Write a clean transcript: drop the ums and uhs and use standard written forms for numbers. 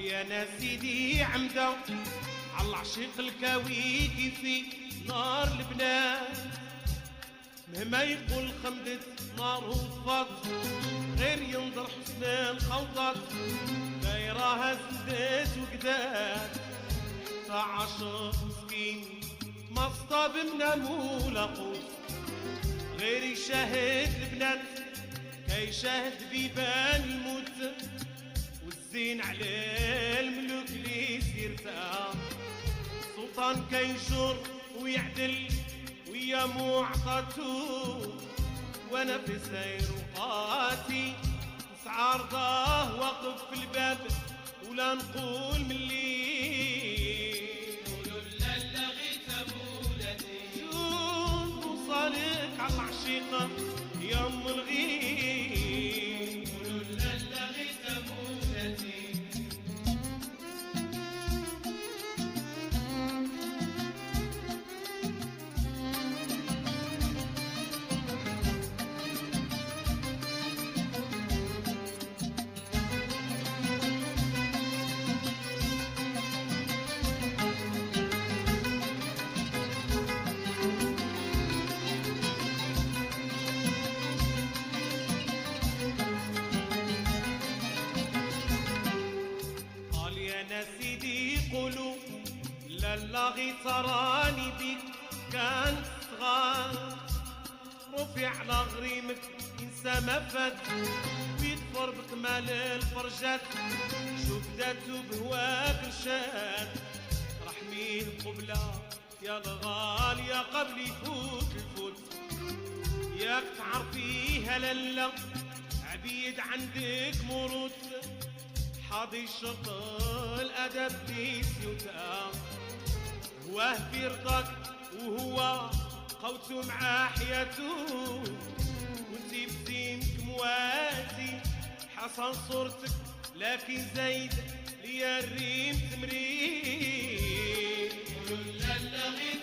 لي انا سيدي عمدا على العشيق الكاويكي في نار البنات، مهما يقول خمدت نار وفات غير ينظر حسن الخوضات، دايراها زندات وقدات تاع عاشق مسكين ما صطاب منامو لاقوت، غير يشاهد البنات كيشاهد بيبان الموت، والزين على الملوك اللي سيرتها سلطان كيجر ويعدل ويا معطاتو، وانا في سير وقاتي نسعى رضاه واقف في الباب ولا نقول ملي قولوا لالا غيت ابولادي شوف وصالك على العشيقة يا ام الغيب، قولوا لالا غيت ابولادي سيدي قولوا لالا غي تراني بيك كانت صغار، رفع على غريمك انسى ما فات ويدفر بكمال الفرجات، شوف ذاته بهواك رشاد رحمين قبلة يا الغالية قبل يفوت الفوت، ياك تعرفيها لالا عبيد عندك مروت، حاضي شق الأدب في سيوتا هو في رضاك وهو قوته مع حياته، وانتي بزينك موازي حسن صورتك لكن زايد ليا الريم تمرين قولوا لالا غيت